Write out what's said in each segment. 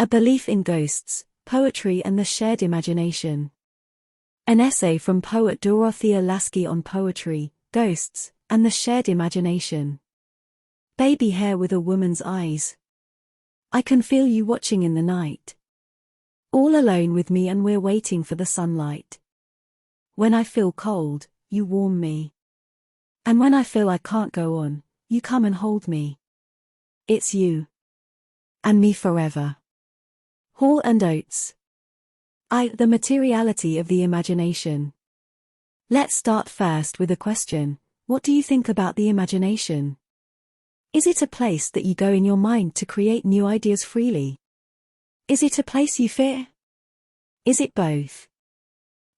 A Belief in Ghosts, Poetry and the Shared Imagination. An essay from poet Dorothea Lasky on poetry, ghosts, and the shared imagination. Baby hair with a woman's eyes. I can feel you watching in the night. All alone with me and we're waiting for the sunlight. When I feel cold, you warm me. And when I feel I can't go on, you come and hold me. It's you. And me forever. Hall and Oates. The materiality of the imagination. Let's start first with a question. What do you think about the imagination? Is it a place that you go in your mind to create new ideas freely? Is it a place you fear? Is it both?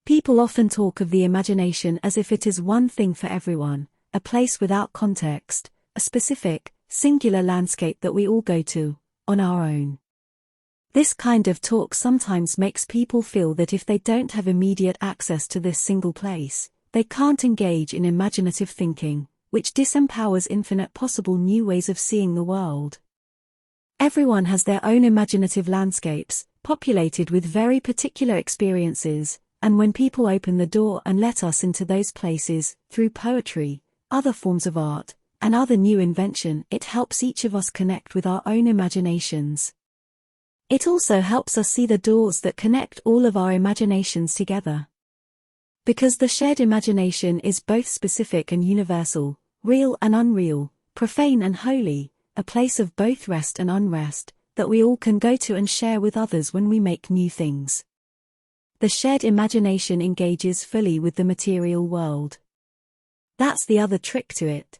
People often talk of the imagination as if it is one thing for everyone, a place without context, a specific, singular landscape that we all go to, on our own. This kind of talk sometimes makes people feel that if they don't have immediate access to this single place, they can't engage in imaginative thinking, which disempowers infinite possible new ways of seeing the world. Everyone has their own imaginative landscapes, populated with very particular experiences, and when people open the door and let us into those places, through poetry, other forms of art, and other new invention, it helps each of us connect with our own imaginations. It also helps us see the doors that connect all of our imaginations together. Because the shared imagination is both specific and universal, real and unreal, profane and holy, a place of both rest and unrest, that we all can go to and share with others when we make new things. The shared imagination engages fully with the material world. That's the other trick to it.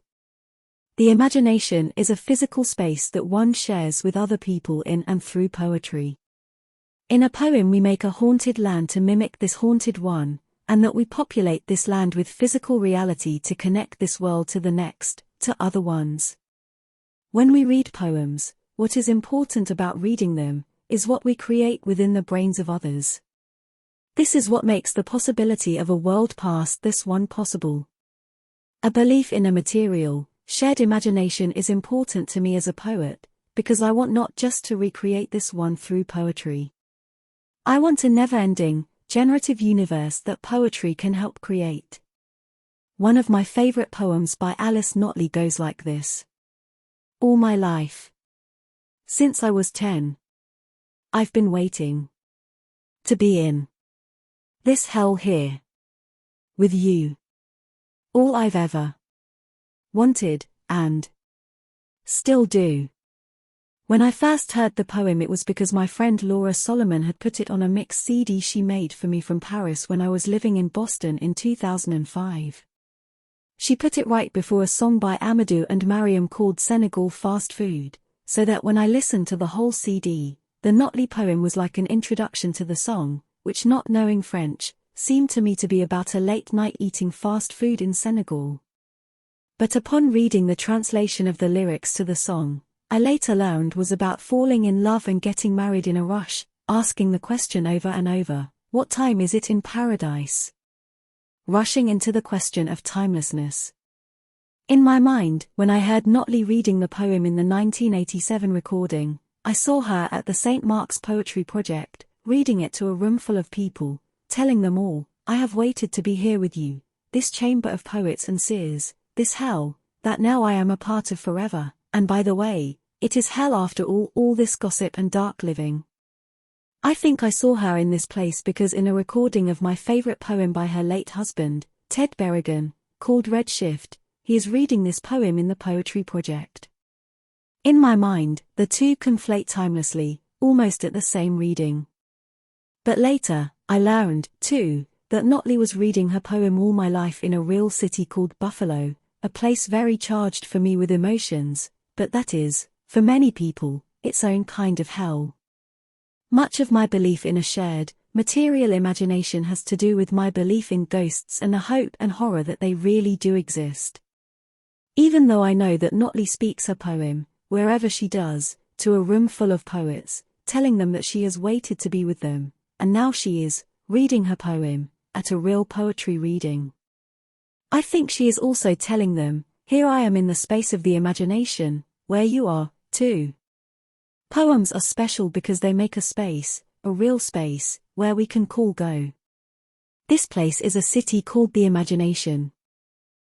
The imagination is a physical space that one shares with other people in and through poetry. In a poem we make a haunted land to mimic this haunted one, and that we populate this land with physical reality to connect this world to the next, to other ones. When we read poems, what is important about reading them, is what we create within the brains of others. This is what makes the possibility of a world past this one possible. A belief in a material, shared imagination is important to me as a poet, because I want not just to recreate this one through poetry. I want a never-ending, generative universe that poetry can help create. One of my favorite poems by Alice Notley goes like this. All my life. Since I was 10. I've been waiting. To be in. This hell here. With you. All I've ever wanted, and still do. When I first heard the poem it was because my friend Laura Solomon had put it on a mix CD she made for me from Paris when I was living in Boston in 2005. She put it right before a song by Amadou and Mariam called Senegal Fast Food, so that when I listened to the whole CD, the Notley poem was like an introduction to the song, which, not knowing French, seemed to me to be about a late night eating fast food in Senegal. But upon reading the translation of the lyrics to the song, I later learned was about falling in love and getting married in a rush, asking the question over and over, what time is it in paradise? Rushing into the question of timelessness. In my mind, when I heard Notley reading the poem in the 1987 recording, I saw her at the St. Mark's Poetry Project, reading it to a room full of people, telling them all, I have waited to be here with you, this chamber of poets and seers, this hell, that now I am a part of forever, and by the way, it is hell after all this gossip and dark living. I think I saw her in this place because in a recording of my favorite poem by her late husband, Ted Berrigan, called Red Shift, he is reading this poem in the Poetry Project. In my mind, the two conflate timelessly, almost at the same reading. But later, I learned, too, that Notley was reading her poem All My Life in a real city called Buffalo, a place very charged for me with emotions, but that is, for many people, its own kind of hell. Much of my belief in a shared, material imagination has to do with my belief in ghosts and the hope and horror that they really do exist. Even though I know that Notley speaks her poem, wherever she does, to a room full of poets, telling them that she has waited to be with them, and now she is, reading her poem, at a real poetry reading. I think she is also telling them, here I am in the space of the imagination, where you are, too. Poems are special because they make a space, a real space, where we can call go. This place is a city called the imagination.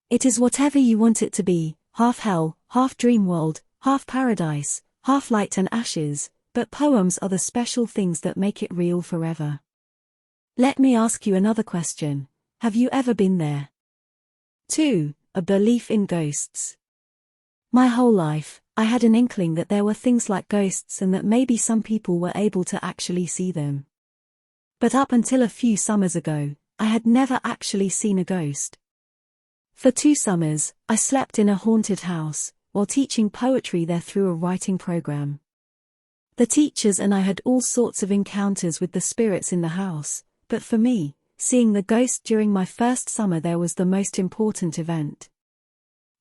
It is whatever you want it to be, half hell, half dream world, half paradise, half light and ashes, but poems are the special things that make it real forever. Let me ask you another question. Have you ever been there? 2. A belief in ghosts. My whole life, I had an inkling that there were things like ghosts and that maybe some people were able to actually see them. But up until a few summers ago, I had never actually seen a ghost. For 2 summers, I slept in a haunted house, while teaching poetry there through a writing program. The teachers and I had all sorts of encounters with the spirits in the house, but for me, seeing the ghost during my first summer there was the most important event.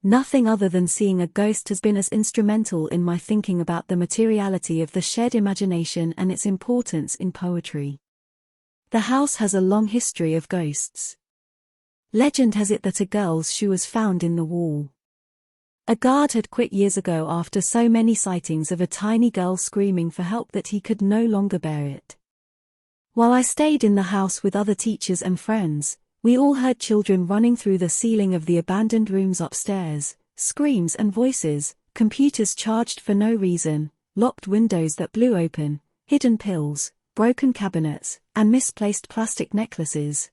Nothing other than seeing a ghost has been as instrumental in my thinking about the materiality of the shared imagination and its importance in poetry. The house has a long history of ghosts. Legend has it that a girl's shoe was found in the wall. A guard had quit years ago after so many sightings of a tiny girl screaming for help that he could no longer bear it. While I stayed in the house with other teachers and friends, we all heard children running through the ceiling of the abandoned rooms upstairs, screams and voices, computers charged for no reason, locked windows that blew open, hidden pills, broken cabinets, and misplaced plastic necklaces.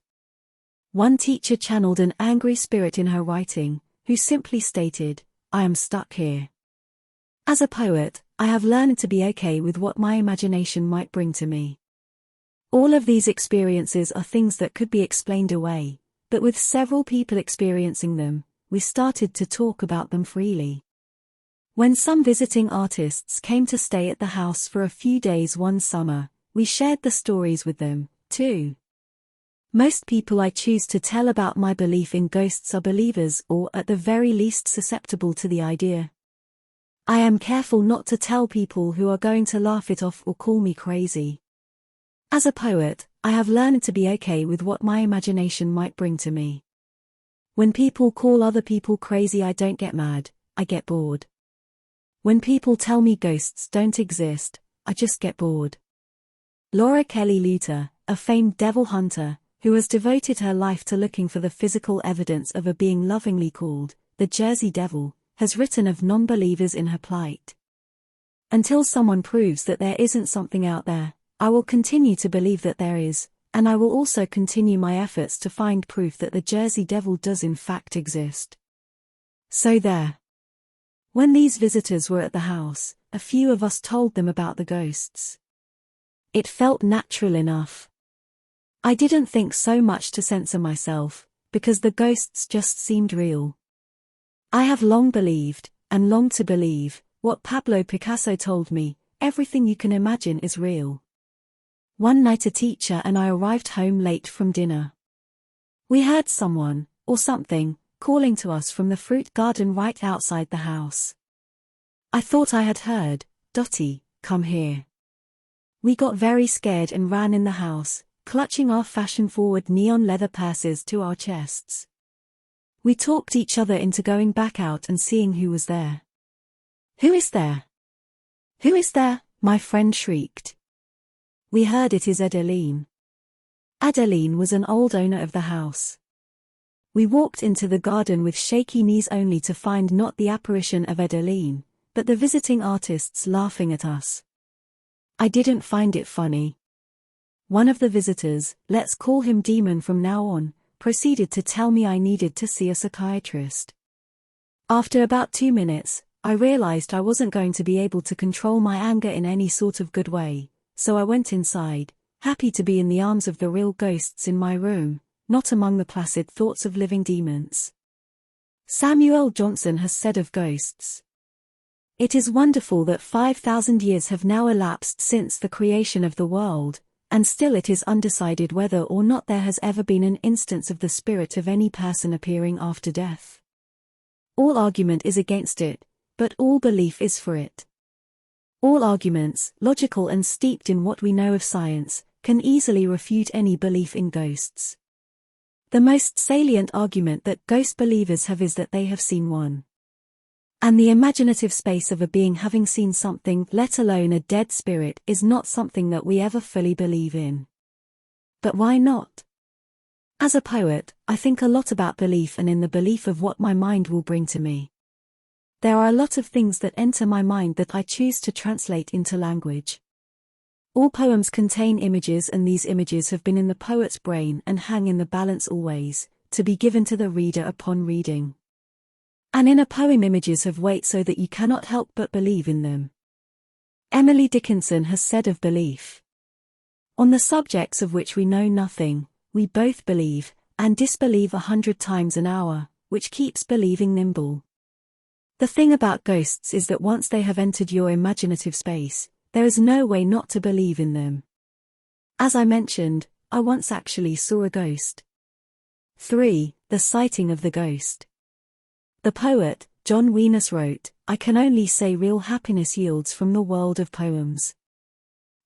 One teacher channeled an angry spirit in her writing, who simply stated, "I am stuck here." As a poet, I have learned to be okay with what my imagination might bring to me. All of these experiences are things that could be explained away, but with several people experiencing them, we started to talk about them freely. When some visiting artists came to stay at the house for a few days one summer, we shared the stories with them, too. Most people I choose to tell about my belief in ghosts are believers or at the very least susceptible to the idea. I am careful not to tell people who are going to laugh it off or call me crazy. As a poet, I have learned to be okay with what my imagination might bring to me. When people call other people crazy, I don't get mad, I get bored. When people tell me ghosts don't exist, I just get bored. Laura Kelly Luter, a famed devil hunter, who has devoted her life to looking for the physical evidence of a being lovingly called the Jersey Devil, has written of non-believers in her plight. Until someone proves that there isn't something out there, I will continue to believe that there is, and I will also continue my efforts to find proof that the Jersey Devil does in fact exist. So there. When these visitors were at the house, a few of us told them about the ghosts. It felt natural enough. I didn't think so much to censor myself, because the ghosts just seemed real. I have long believed, and long to believe, what Pablo Picasso told me, everything you can imagine is real. One night a teacher and I arrived home late from dinner. We heard someone, or something, calling to us from the fruit garden right outside the house. I thought I had heard, "Dottie, come here." We got very scared and ran in the house, clutching our fashion-forward neon leather purses to our chests. We talked each other into going back out and seeing who was there. "Who is there? Who is there?" my friend shrieked. We heard it is Adeline. Adeline was an old owner of the house. We walked into the garden with shaky knees only to find not the apparition of Adeline, but the visiting artists laughing at us. I didn't find it funny. One of the visitors, let's call him Demon from now on, proceeded to tell me I needed to see a psychiatrist. After about 2 minutes, I realized I wasn't going to be able to control my anger in any sort of good way, so I went inside, happy to be in the arms of the real ghosts in my room, not among the placid thoughts of living demons. Samuel Johnson has said of ghosts, "It is wonderful that 5,000 years have now elapsed since the creation of the world, and still it is undecided whether or not there has ever been an instance of the spirit of any person appearing after death. All argument is against it, but all belief is for it. All arguments, logical and steeped in what we know of science, can easily refute any belief in ghosts. The most salient argument that ghost believers have is that they have seen one. And the imaginative space of a being having seen something, let alone a dead spirit, is not something that we ever fully believe in. But why not? As a poet, I think a lot about belief and in the belief of what my mind will bring to me. There are a lot of things that enter my mind that I choose to translate into language. All poems contain images, and these images have been in the poet's brain and hang in the balance always, to be given to the reader upon reading. And in a poem, images have weight so that you cannot help but believe in them. Emily Dickinson has said of belief, "On the subjects of which we know nothing, we both believe, and disbelieve 100 times an hour, which keeps believing nimble." The thing about ghosts is that once they have entered your imaginative space, there is no way not to believe in them. As I mentioned, I once actually saw a ghost. 3. The sighting of the ghost. The poet, John Weenus, wrote, "I can only say real happiness yields from the world of poems.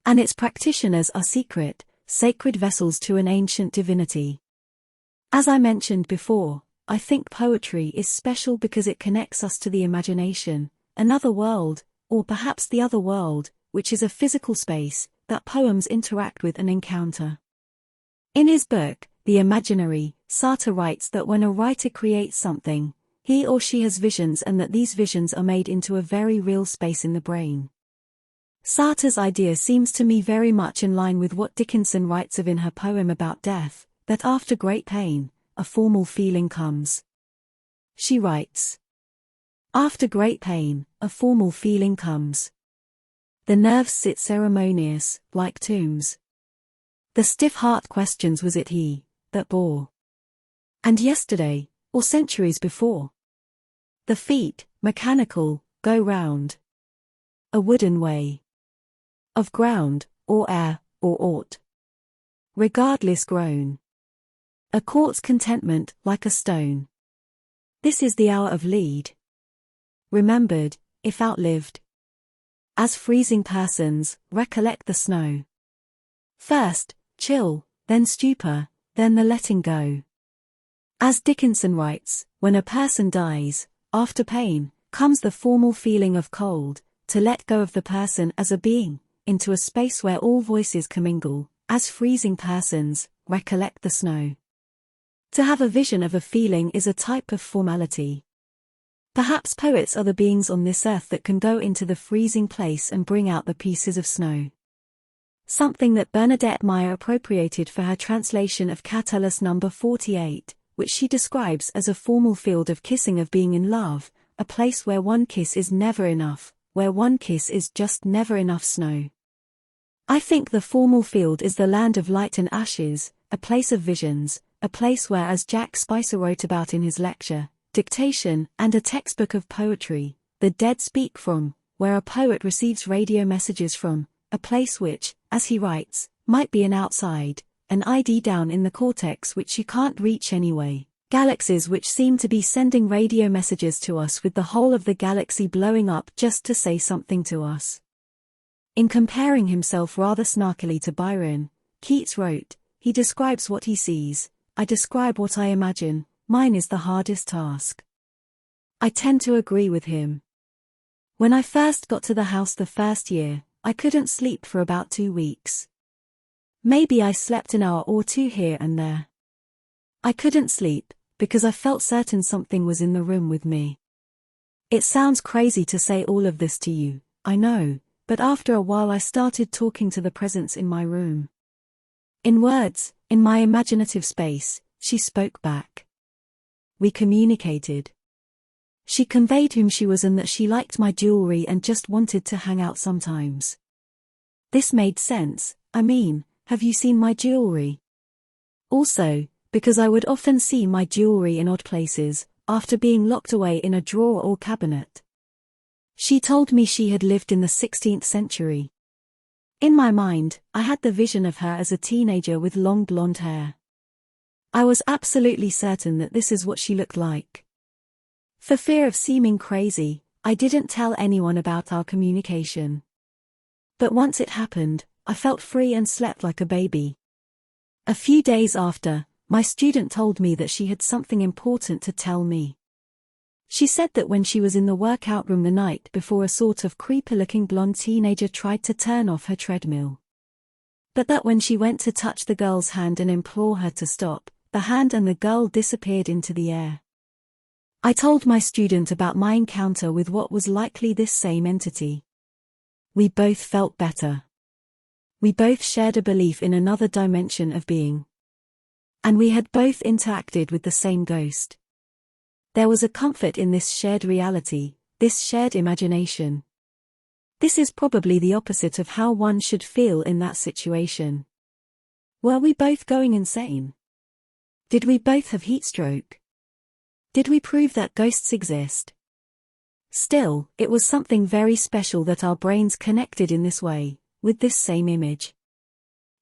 And its practitioners are secret, sacred vessels to an ancient divinity." As I mentioned before, I think poetry is special because it connects us to the imagination, another world, or perhaps the other world, which is a physical space that poems interact with and encounter. In his book, The Imaginary, Sartre writes that when a writer creates something, he or she has visions, and that these visions are made into a very real space in the brain. Sartre's idea seems to me very much in line with what Dickinson writes of in her poem about death, that after great pain, a formal feeling comes. She writes, "After great pain, a formal feeling comes. The nerves sit ceremonious, like tombs. The stiff heart questions, was it he that bore? And yesterday, or centuries before? The feet, mechanical, go round a wooden way of ground, or air, or aught. Regardless groan. A court's contentment, like a stone. This is the hour of lead. Remembered, if outlived. As freezing persons, recollect the snow. First, chill, then stupor, then the letting go." As Dickinson writes, when a person dies, after pain, comes the formal feeling of cold, to let go of the person as a being, into a space where all voices commingle, as freezing persons, recollect the snow. To have a vision of a feeling is a type of formality. Perhaps poets are the beings on this earth that can go into the freezing place and bring out the pieces of snow. Something that Bernadette Meyer appropriated for her translation of Catullus No. 48, which she describes as a formal field of kissing, of being in love, a place where one kiss is never enough, where one kiss is just never enough snow. I think the formal field is the land of light and ashes, a place of visions, a place where, as Jack Spicer wrote about in his lecture, Dictation and a textbook of poetry, the dead speak from, where a poet receives radio messages from, a place which, as he writes, might be an outside, an ID down in the cortex which you can't reach anyway. Galaxies which seem to be sending radio messages to us, with the whole of the galaxy blowing up just to say something to us. In comparing himself rather snarkily to Byron, Keats wrote, "He describes what he sees, I describe what I imagine, mine is the hardest task." I tend to agree with him. When I first got to the house the first year, I couldn't sleep for about 2 weeks. Maybe I slept an hour or two here and there. I couldn't sleep, because I felt certain something was in the room with me. It sounds crazy to say all of this to you, I know, but after a while I started talking to the presence in my room. In words, in my imaginative space, she spoke back. We communicated. She conveyed whom she was and that she liked my jewelry and just wanted to hang out sometimes. This made sense. I mean, have you seen my jewelry? Also, because I would often see my jewelry in odd places, after being locked away in a drawer or cabinet. She told me she had lived in the 16th century. In my mind, I had the vision of her as a teenager with long blonde hair. I was absolutely certain that this is what she looked like. For fear of seeming crazy, I didn't tell anyone about our communication. But once it happened, I felt free and slept like a baby. A few days after, my student told me that she had something important to tell me. She said that when she was in the workout room the night before, a sort of creepy-looking blonde teenager tried to turn off her treadmill. But that when she went to touch the girl's hand and implore her to stop, the hand and the girl disappeared into the air. I told my student about my encounter with what was likely this same entity. We both felt better. We both shared a belief in another dimension of being. And we had both interacted with the same ghost. There was a comfort in this shared reality, this shared imagination. This is probably the opposite of how one should feel in that situation. Were we both going insane? Did we both have heat stroke? Did we prove that ghosts exist? Still, it was something very special that our brains connected in this way, with this same image.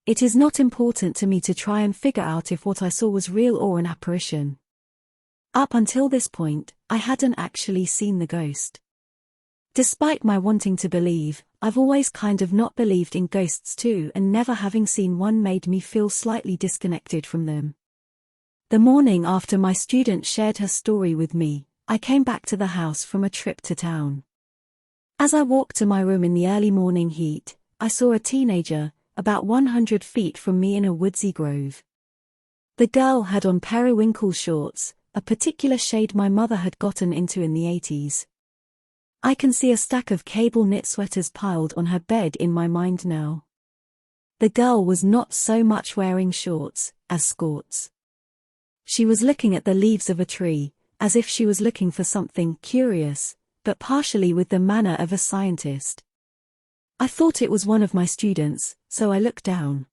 It is not important to me to try and figure out if what I saw was real or an apparition. Up until this point, I hadn't actually seen the ghost. Despite my wanting to believe, I've always kind of not believed in ghosts too, and never having seen one made me feel slightly disconnected from them. The morning after my student shared her story with me, I came back to the house from a trip to town. As I walked to my room in the early morning heat, I saw a teenager, about 100 feet from me in a woodsy grove. The girl had on periwinkle shorts, a particular shade my mother had gotten into in the 80s. I can see a stack of cable knit sweaters piled on her bed in my mind now. The girl was not so much wearing shorts as skirts. She was looking at the leaves of a tree, as if she was looking for something curious, but partially with the manner of a scientist. I thought it was one of my students, so I looked down.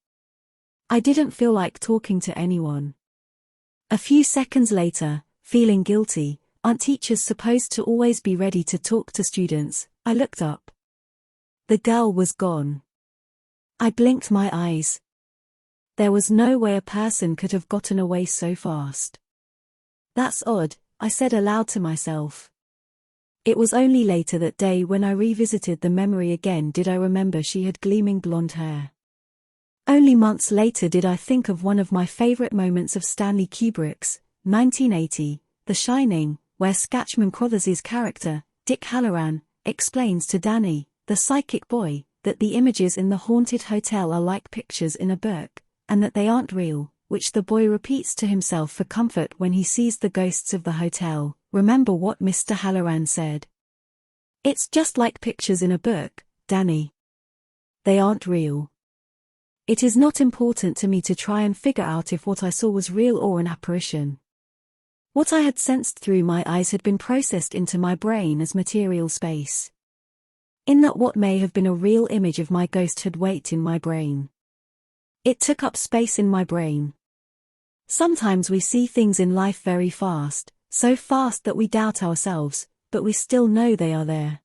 I didn't feel like talking to anyone. A few seconds later, feeling guilty, aren't teachers supposed to always be ready to talk to students? I looked up. The girl was gone. I blinked my eyes. There was no way a person could have gotten away so fast. That's odd, I said aloud to myself. It was only later that day when I revisited the memory again did I remember she had gleaming blonde hair. Only months later did I think of one of my favorite moments of Stanley Kubrick's 1980, The Shining, where Scatman Crothers' character, Dick Halloran, explains to Danny, the psychic boy, that the images in the haunted hotel are like pictures in a book, and that they aren't real, which the boy repeats to himself for comfort when he sees the ghosts of the hotel. Remember what Mr. Halloran said? It's just like pictures in a book, Danny. They aren't real. It is not important to me to try and figure out if what I saw was real or an apparition. What I had sensed through my eyes had been processed into my brain as material space. In that what may have been a real image of my ghost had weight in my brain. It took up space in my brain. Sometimes we see things in life very fast, so fast that we doubt ourselves, but we still know they are there.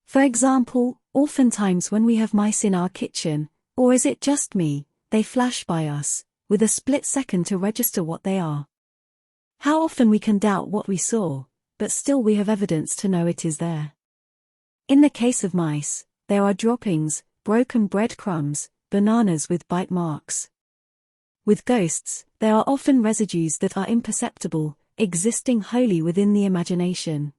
For example, oftentimes when we have mice in our kitchen, or is it just me, they flash by us, with a split second to register what they are. How often we can doubt what we saw, but still we have evidence to know it is there. In the case of mice, there are droppings, broken breadcrumbs, bananas with bite marks. With ghosts, there are often residues that are imperceptible, existing wholly within the imagination.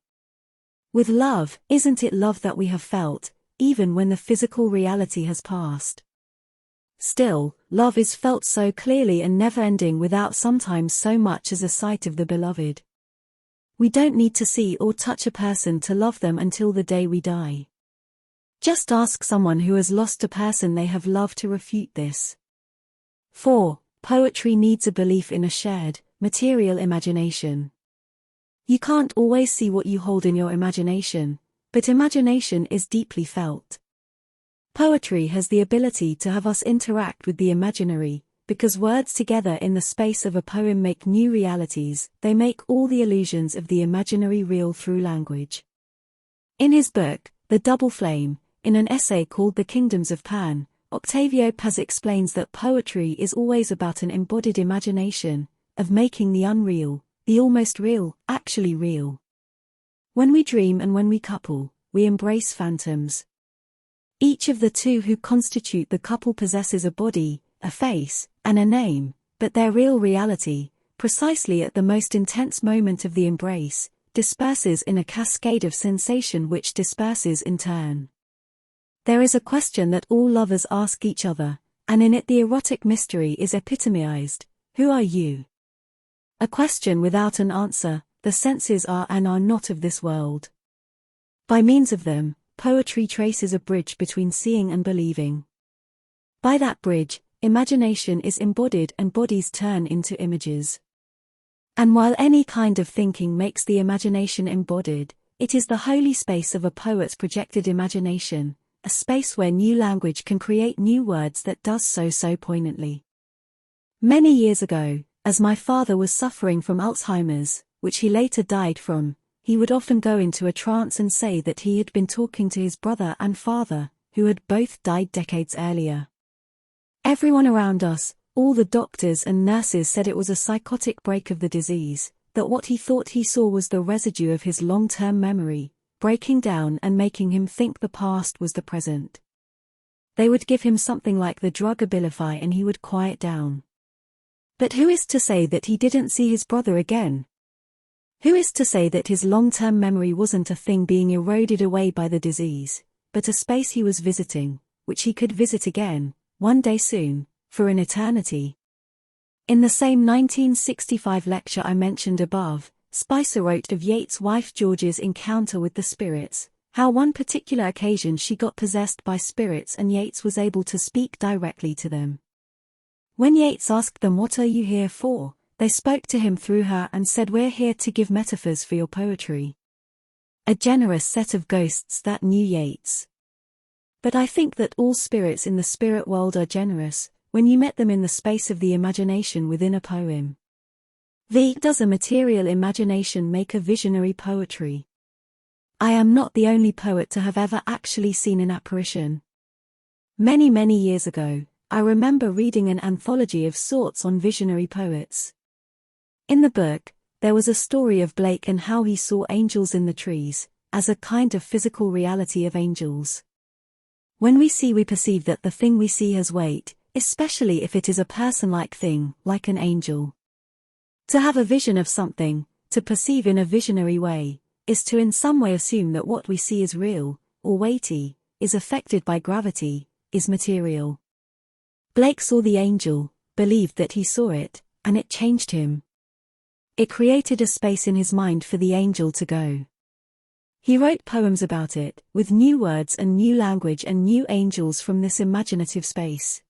With love, isn't it love that we have felt, even when the physical reality has passed? Still, love is felt so clearly and never-ending without sometimes so much as a sight of the beloved. We don't need to see or touch a person to love them until the day we die. Just ask someone who has lost a person they have loved to refute this. 4. Poetry needs a belief in a shared, material imagination. You can't always see what you hold in your imagination, but imagination is deeply felt. Poetry has the ability to have us interact with the imaginary, because words together in the space of a poem make new realities. They make all the illusions of the imaginary real through language. In his book, The Double Flame, in an essay called The Kingdoms of Pan, Octavio Paz explains that poetry is always about an embodied imagination, of making the unreal, the almost real, actually real. When we dream and when we couple, we embrace phantoms. Each of the two who constitute the couple possesses a body, a face, and a name, but their real reality, precisely at the most intense moment of the embrace, disperses in a cascade of sensation which disperses in turn. There is a question that all lovers ask each other, and in it the erotic mystery is epitomized: who are you? A question without an answer. The senses are and are not of this world. By means of them, poetry traces a bridge between seeing and believing. By that bridge, imagination is embodied and bodies turn into images. And while any kind of thinking makes the imagination embodied, it is the holy space of a poet's projected imagination, a space where new language can create new words that does so poignantly. Many years ago, as my father was suffering from Alzheimer's, which he later died from, he would often go into a trance and say that he had been talking to his brother and father, who had both died decades earlier. Everyone around us, all the doctors and nurses, said it was a psychotic break of the disease, that what he thought he saw was the residue of his long-term memory, breaking down and making him think the past was the present. They would give him something like the drug Abilify and he would quiet down. But who is to say that he didn't see his brother again? Who is to say that his long-term memory wasn't a thing being eroded away by the disease, but a space he was visiting, which he could visit again, one day soon, for an eternity? In the same 1965 lecture I mentioned above, Spicer wrote of Yeats' wife George's encounter with the spirits, how one particular occasion she got possessed by spirits and Yeats was able to speak directly to them. When Yeats asked them, "What are you here for?" they spoke to him through her and said, "We're here to give metaphors for your poetry." A generous set of ghosts that knew Yeats. But I think that all spirits in the spirit world are generous, when you met them in the space of the imagination within a poem. Does a material imagination make a visionary poetry? I am not the only poet to have ever actually seen an apparition. Many years ago, I remember reading an anthology of sorts on visionary poets. In the book, there was a story of Blake and how he saw angels in the trees, as a kind of physical reality of angels. When we see, we perceive that the thing we see has weight, especially if it is a person-like thing, like an angel. To have a vision of something, to perceive in a visionary way, is to in some way assume that what we see is real, or weighty, is affected by gravity, is material. Blake saw the angel, believed that he saw it, and it changed him. It created a space in his mind for the angel to go. He wrote poems about it, with new words and new language and new angels from this imaginative space.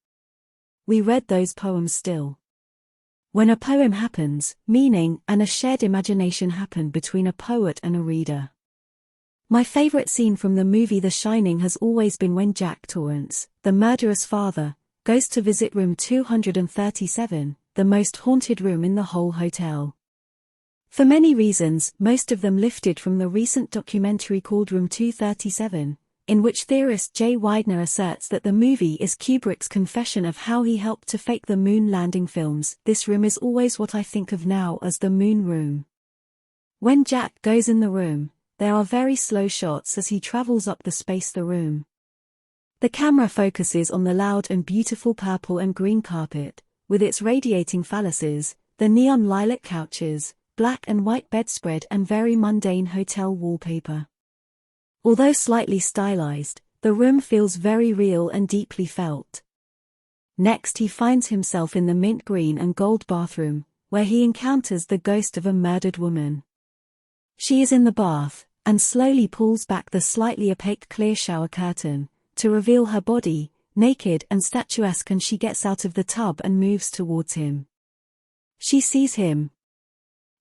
We read those poems still. When a poem happens, meaning and a shared imagination happen between a poet and a reader. My favorite scene from the movie The Shining has always been when Jack Torrance, the murderous father, goes to visit room 237, the most haunted room in the whole hotel. For many reasons, most of them lifted from the recent documentary called Room 237, in which theorist Jay Weidner asserts that the movie is Kubrick's confession of how he helped to fake the moon landing films. This room is always what I think of now as the moon room. When Jack goes in the room, there are very slow shots as he travels up the space the room. The camera focuses on the loud and beautiful purple and green carpet, with its radiating phalluses, the neon lilac couches, black and white bedspread and very mundane hotel wallpaper. Although slightly stylized, the room feels very real and deeply felt. Next he finds himself in the mint green and gold bathroom, where he encounters the ghost of a murdered woman. She is in the bath, and slowly pulls back the slightly opaque clear shower curtain, to reveal her body, naked and statuesque, and she gets out of the tub and moves towards him. She sees him.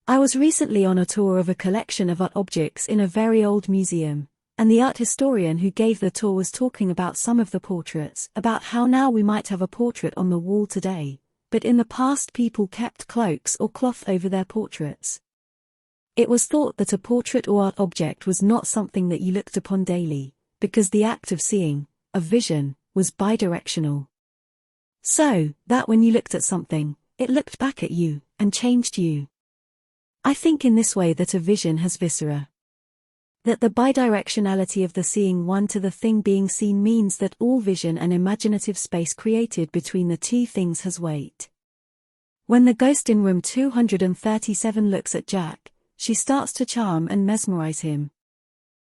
I was recently on a tour of a collection of art objects in a very old museum, and the art historian who gave the tour was talking about some of the portraits, about how now we might have a portrait on the wall today, but in the past people kept cloaks or cloth over their portraits. It was thought that a portrait or art object was not something that you looked upon daily, because the act of seeing, of vision, was bidirectional. So, that when you looked at something, it looked back at you, and changed you. I think in this way that a vision has viscera. That the bidirectionality of the seeing one to the thing being seen means that all vision and imaginative space created between the two things has weight. When the ghost in room 237 looks at Jack, she starts to charm and mesmerize him.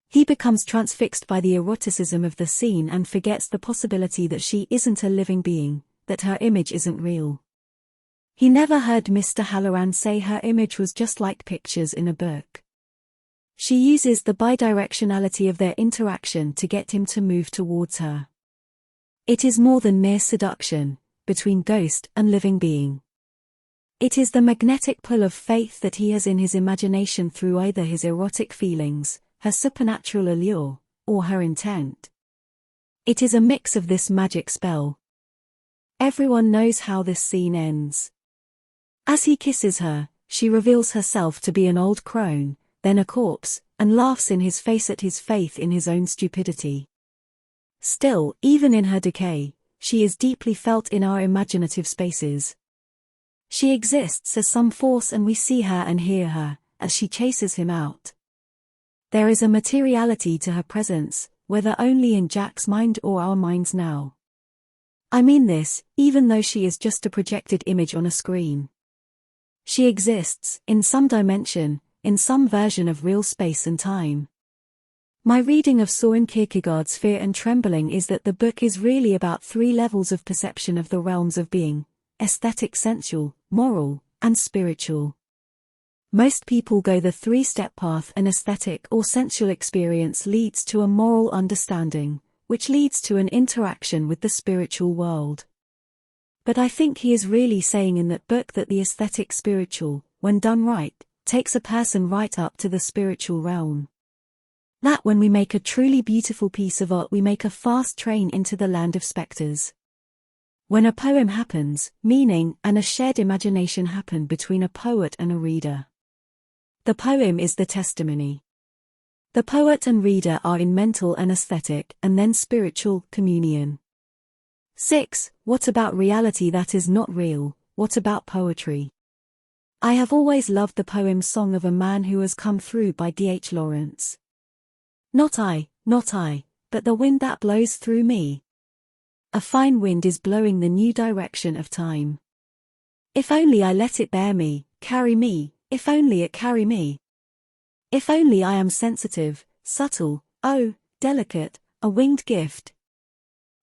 He becomes transfixed by the eroticism of the scene and forgets the possibility that she isn't a living being, that her image isn't real. He never heard Mr. Halloran say her image was just like pictures in a book. She uses the bidirectionality of their interaction to get him to move towards her. It is more than mere seduction, between ghost and living being. It is the magnetic pull of faith that he has in his imagination through either his erotic feelings, her supernatural allure, or her intent. It is a mix of this magic spell. Everyone knows how this scene ends. As he kisses her, she reveals herself to be an old crone, then a corpse, and laughs in his face at his faith in his own stupidity. Still, even in her decay, she is deeply felt in our imaginative spaces. She exists as some force and we see her and hear her, as she chases him out. There is a materiality to her presence, whether only in Jack's mind or our minds now. I mean this, even though she is just a projected image on a screen. She exists, in some dimension, in some version of real space and time. My reading of Søren Kierkegaard's Fear and Trembling is that the book is really about 3 levels of perception of the realms of being: aesthetic, sensual, moral, and spiritual. Most people go the 3-step path. An aesthetic or sensual experience leads to a moral understanding, which leads to an interaction with the spiritual world. But I think he is really saying in that book that the aesthetic spiritual, when done right, takes a person right up to the spiritual realm. That when we make a truly beautiful piece of art, we make a fast train into the land of spectres. When a poem happens, meaning and a shared imagination happen between a poet and a reader. The poem is the testimony. The poet and reader are in mental and aesthetic and then spiritual communion. 6. What about reality that is not real? What about poetry? I have always loved the poem Song of a Man Who Has Come Through by D.H. Lawrence. Not I, but the wind that blows through me. A fine wind is blowing the new direction of time. If only I let it bear me, carry me, if only it carry me. If only I am sensitive, subtle, oh, delicate, a winged gift.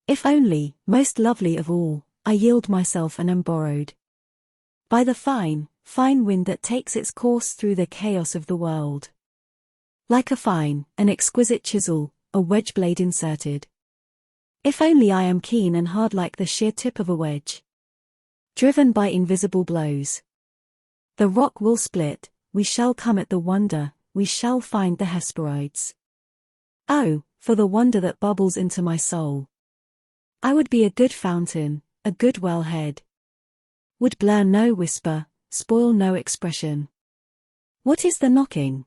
If only, most lovely of all, I yield myself and am borrowed by the fine wind that takes its course through the chaos of the world. Like an exquisite chisel, a wedge blade inserted. If only I am keen and hard like the sheer tip of a wedge, driven by invisible blows. The rock will split, we shall come at the wonder, we shall find the Hesperides. Oh, for the wonder that bubbles into my soul. I would be a good fountain, a good wellhead. Would blur no whisper, spoil no expression. What is the knocking?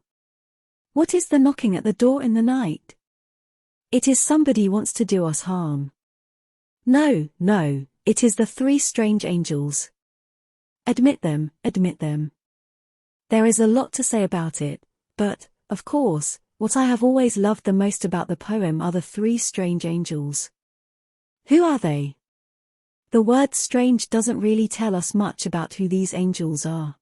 What is the knocking at the door in the night? It is somebody wants to do us harm. No, it is the 3 strange angels. Admit them. There is a lot to say about it, but, of course, what I have always loved the most about the poem are the 3 strange angels. Who are they? The word strange doesn't really tell us much about who these angels are.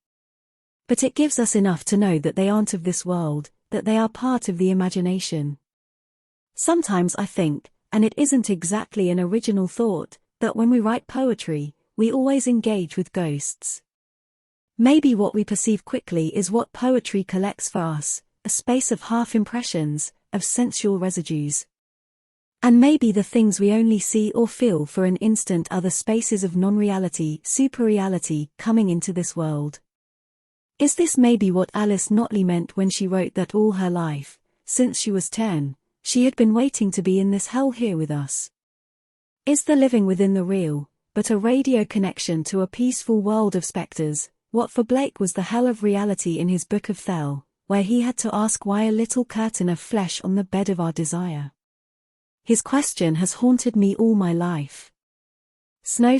But it gives us enough to know that they aren't of this world, that they are part of the imagination. Sometimes I think, and it isn't exactly an original thought, that when we write poetry, we always engage with ghosts. Maybe what we perceive quickly is what poetry collects for us, a space of half-impressions, of sensual residues. And maybe the things we only see or feel for an instant are the spaces of non-reality, super-reality, coming into this world. Is this maybe what Alice Notley meant when she wrote that all her life, since she was 10, she had been waiting to be in this hell here with us? Is the living within the real, but a radio connection to a peaceful world of spectres, what for Blake was the hell of reality in his Book of Thel, where he had to ask why a little curtain of flesh on the bed of our desire? His question has haunted me all my life. Snow.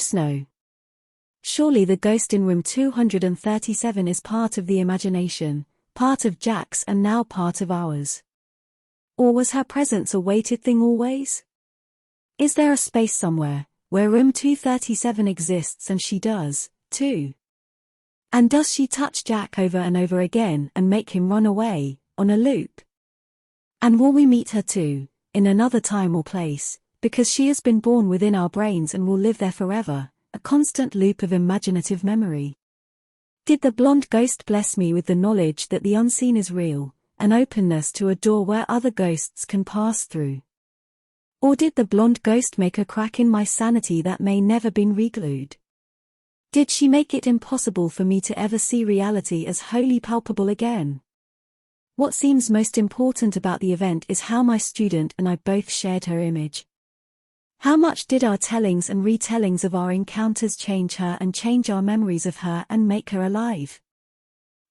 Surely the ghost in room 237 is part of the imagination, part of Jack's and now part of ours. Or was her presence a weighted thing always? Is there a space somewhere, where room 237 exists and she does, too? And does she touch Jack over and over again and make him run away, on a loop? And will we meet her too, in another time or place, because she has been born within our brains and will live there forever, a constant loop of imaginative memory? Did the blonde ghost bless me with the knowledge that the unseen is real, an openness to a door where other ghosts can pass through? Or did the blonde ghost make a crack in my sanity that may never been reglued? Did she make it impossible for me to ever see reality as wholly palpable again? What seems most important about the event is how my student and I both shared her image. How much did our tellings and retellings of our encounters change her and change our memories of her and make her alive?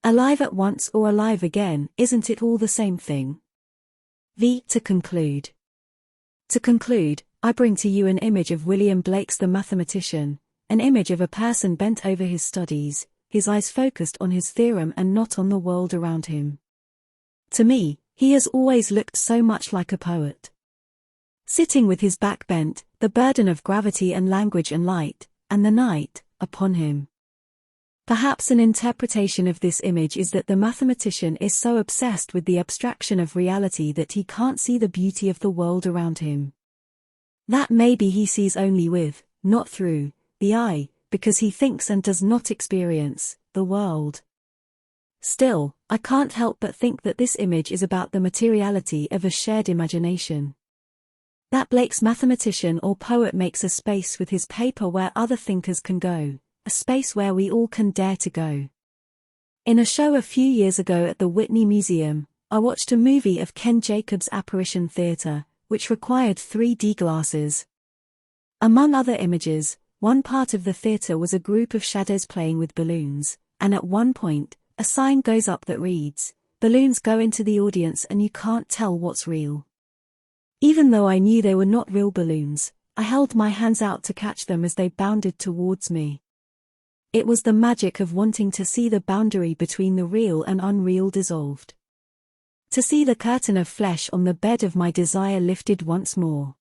Alive at once or alive again, isn't it all the same thing? To conclude. To conclude, I bring to you an image of William Blake's The Mathematician, an image of a person bent over his studies, his eyes focused on his theorem and not on the world around him. To me, he has always looked so much like a poet. Sitting with his back bent, the burden of gravity and language and light, and the night, upon him. Perhaps an interpretation of this image is that the mathematician is so obsessed with the abstraction of reality that he can't see the beauty of the world around him. That maybe he sees only with, not through, the eye, because he thinks and does not experience, the world. Still, I can't help but think that this image is about the materiality of a shared imagination. That Blake's mathematician or poet makes a space with his paper where other thinkers can go, a space where we all can dare to go. In a show a few years ago at the Whitney Museum, I watched a movie of Ken Jacobs' Apparition Theatre, which required 3D glasses. Among other images, one part of the theatre was a group of shadows playing with balloons, and at one point, a sign goes up that reads, "Balloons go into the audience and you can't tell what's real." Even though I knew they were not real balloons, I held my hands out to catch them as they bounded towards me. It was the magic of wanting to see the boundary between the real and unreal dissolved. To see the curtain of flesh on the bed of my desire lifted once more.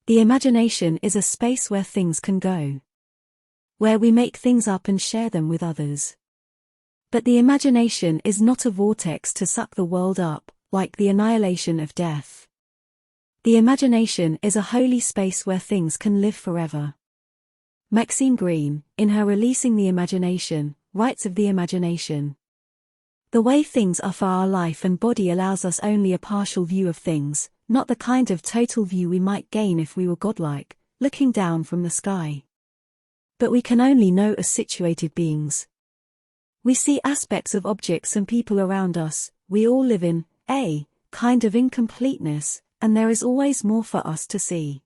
The imagination is a space where things can go. Where we make things up and share them with others. But the imagination is not a vortex to suck the world up, like the annihilation of death. The imagination is a holy space where things can live forever. Maxine Greene, in her Releasing the Imagination, writes of the imagination. The way things are for our life and body allows us only a partial view of things, not the kind of total view we might gain if we were godlike, looking down from the sky. But we can only know as situated beings. We see aspects of objects and people around us, we all live in a kind of incompleteness, and there is always more for us to see.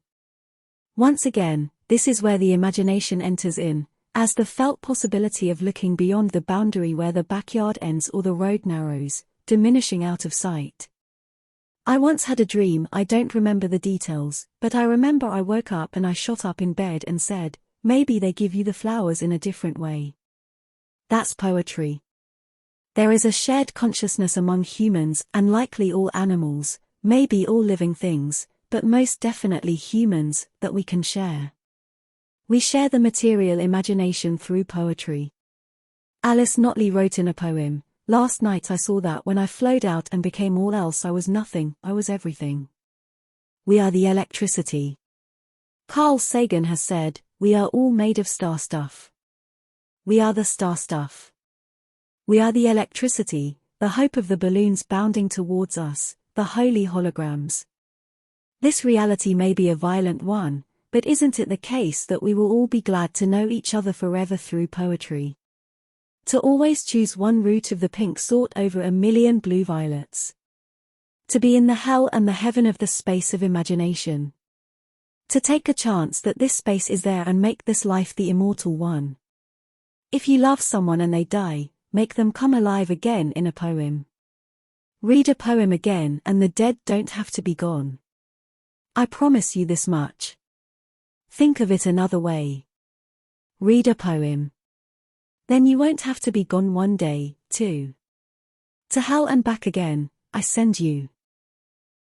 Once again, this is where the imagination enters in, as the felt possibility of looking beyond the boundary where the backyard ends or the road narrows, diminishing out of sight. I once had a dream, I don't remember the details, but I remember I woke up and I shot up in bed and said, maybe they give you the flowers in a different way. That's poetry. There is a shared consciousness among humans and likely all animals, maybe all living things, but most definitely humans, that we can share. We share the material imagination through poetry. Alice Notley wrote in a poem, "Last night I saw that when I flowed out and became all else I was nothing, I was everything." We are the electricity. Carl Sagan has said, we are all made of star stuff. We are the star stuff. We are the electricity, the hope of the balloons bounding towards us, the holy holograms. This reality may be a violent one, but isn't it the case that we will all be glad to know each other forever through poetry? To always choose one root of the pink sort over a million blue violets. To be in the hell and the heaven of the space of imagination. To take a chance that this space is there and make this life the immortal one. If you love someone and they die, make them come alive again in a poem. Read a poem again and the dead don't have to be gone. I promise you this much. Think of it another way. Read a poem. Then you won't have to be gone one day, too. To hell and back again, I send you.